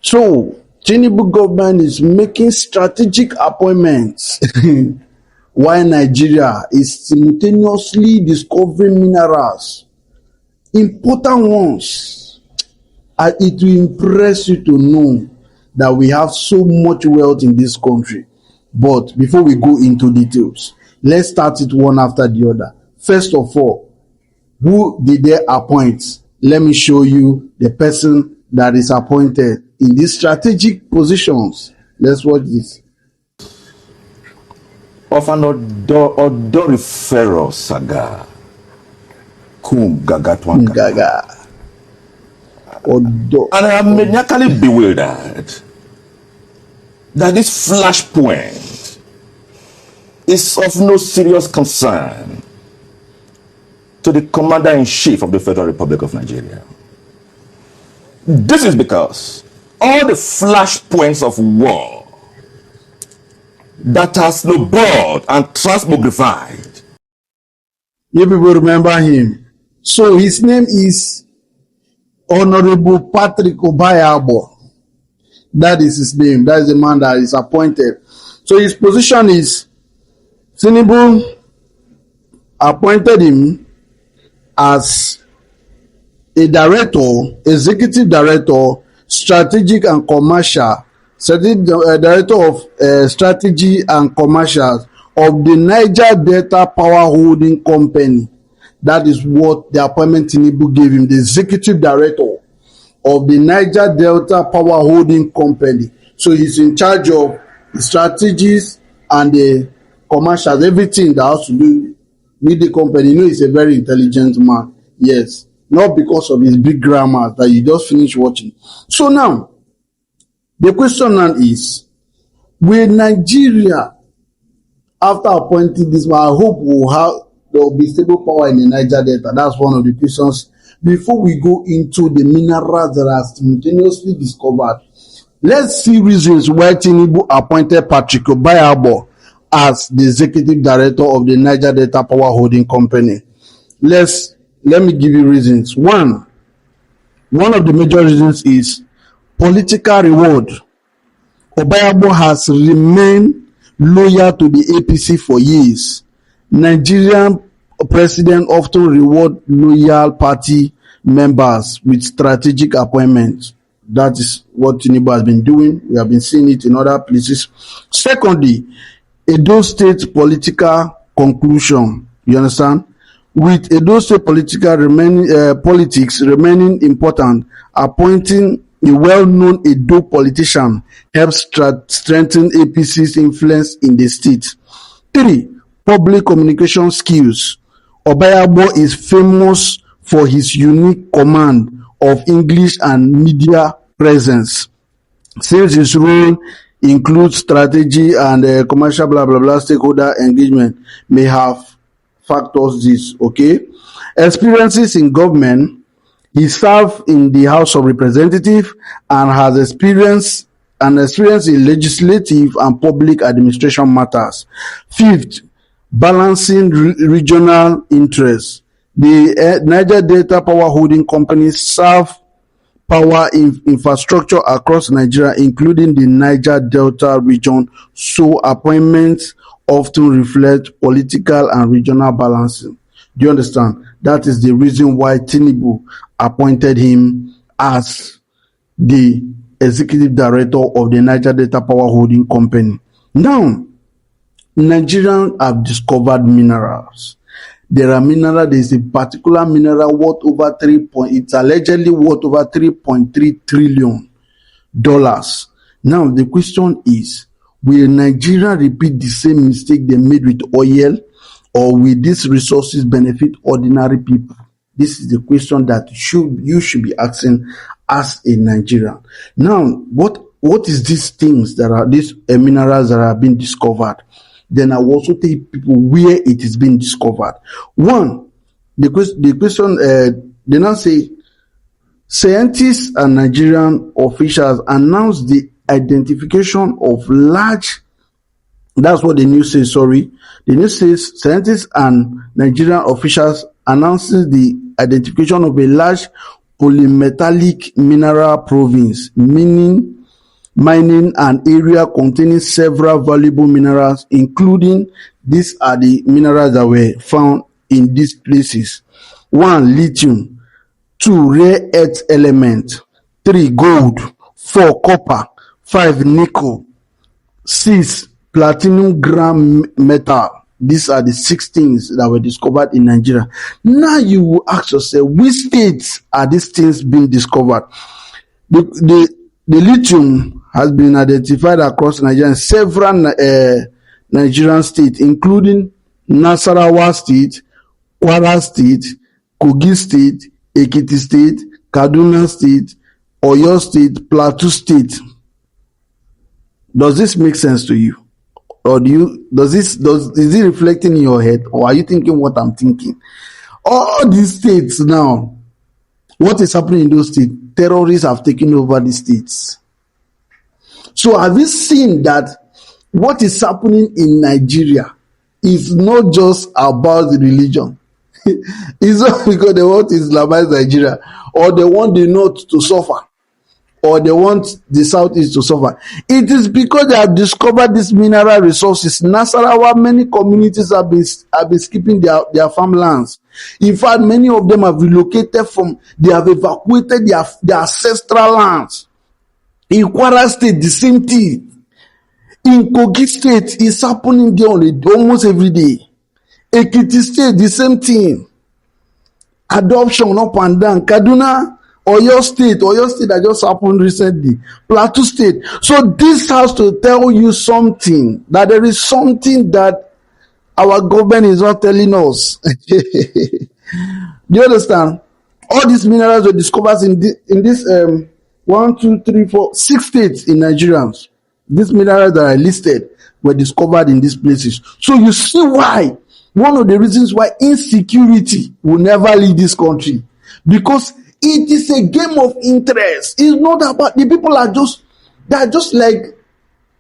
So, Tinubu government is making strategic appointments while Nigeria is simultaneously discovering minerals, important ones. And it will impress you to know that we have so much wealth in this country. But before we go into details, let's start it one after the other. First of all, who did they appoint? Let me show you the person that is appointed in these strategic positions. Let's watch this. Of an odoriferous saga, kum gagatwanka. Gaga. And I am maniacally bewildered that this flashpoint is of no serious concern to the Commander-in-Chief of the Federal Republic of Nigeria. This is because all the flashpoints of war that are snowballed and transmogrified. You people remember him. So his name is Honorable Patrick Obahiagbon. That is his name. That is the man that is appointed. So his position is Tinubu appointed him as a director, executive director, strategic and commercial, director of strategy and commercials of the Niger Delta Power Holding Company. That is what the appointment Tinubu gave him, the executive director of the Niger Delta Power Holding Company. So he's in charge of the strategies and the commercials, everything that has to do with the company. You know, he's a very intelligent man. Yes. Not because of his big grammar that you just finished watching. So now, the question now is, will Nigeria, after appointing this man, I hope there will be stable power in the Niger Delta. That's one of the questions. Before we go into the minerals that are simultaneously discovered, let's see reasons why Tinubu appointed Patrick Obahiagbon as the executive director of the Niger Delta Power Holding Company. Let me give you reasons. One of the major reasons is political reward. Obahiagbon has remained loyal to the APC for years. Nigerian president often reward loyal party members with strategic appointments. That is what Tinubu has been doing. We have been seeing it in other places. Secondly, Edo State political conclusion. You understand? With Edo State politics remaining important, appointing a well-known Edo politician helps strengthen APC's influence in the state. 3. Public communication skills. Obahiagbon is famous for his unique command of English and media presence. Since his role includes strategy and commercial stakeholder engagement may have factors this, okay? Experiences in government. He served in the House of Representatives and has experience in legislative and public administration matters. 5th, balancing regional interests. The Niger Delta Power Holding Company serve power infrastructure across Nigeria, including the Niger Delta region, so appointments often reflect political and regional balancing. Do you understand? That is the reason why Tinubu appointed him as the executive director of the Niger Delta Power Holding Company. Now, Nigerians have discovered minerals. There is a particular mineral worth over it's allegedly worth over $3.3 trillion. Now, the question is, will Nigeria repeat the same mistake they made with oil, or will these resources benefit ordinary people? This is the question that you should be asking as a Nigerian. Now, what is these things these minerals that have been discovered? Then I will also tell people where it is being discovered. One, the question, they now say, scientists and Nigerian officials announced the identification of large, that's what the news says, sorry. The news says scientists and Nigerian officials announces the identification of a large polymetallic mineral province, meaning mining an area containing several valuable minerals, including these are the minerals that were found in these places. 1. Lithium. 2. Rare earth element. 3. Gold. 4. Copper. 5. Nickel. 6. Platinum gram metal. These are the 6 things that were discovered in Nigeria. Now you will ask yourself, which states are these things being discovered? The lithium has been identified across Nigeria in several Nigerian states, including Nasarawa State, Kwara State, Kogi State, Ekiti State, Kaduna State, Oyo State, Plateau State. Does this make sense to you? Or is it reflecting in your head, or are you thinking what I'm thinking? All these states now, what is happening in those states? Terrorists have taken over the states. So have you seen that what is happening in Nigeria is not just about the religion? It's not because they want to Islamize Nigeria, or they want the North to suffer, or they want the Southeast to suffer. It is because they have discovered these mineral resources. Nasarawa, many communities have been skipping their farmlands. In fact, many of them have relocated they have evacuated their ancestral lands. In Kwara State, the same thing. In Kogi State, it's happening there almost every day. Ekiti State, the same thing. Adoption up and down. Kaduna, Oyo State that just happened recently. Plateau State. So this has to tell you something, that there is something that our government is not telling us. Do you understand? All these minerals were discovered in this 6 states in Nigeria. These minerals that are listed were discovered in these places. So you see why, one of the reasons why insecurity will never leave this country, because it is a game of interest. It's not about the people they're just like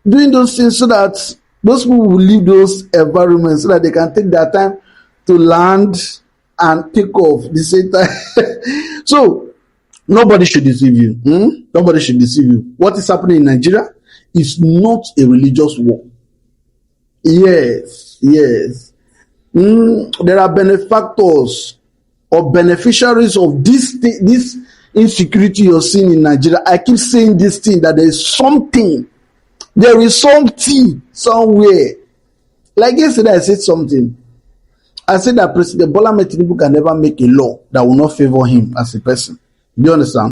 doing those things so that those people will leave those environments so that they can take their time to land and take off the same time. So nobody should deceive you. Nobody should deceive you. What is happening in Nigeria is not a religious war. Yes. There are benefactors or beneficiaries of this insecurity you're seeing in Nigeria. I keep saying this thing, that there is something somewhere. Like yesterday, I said something. I said that President Bola Tinubu can never make a law that will not favor him as a person. Do you understand?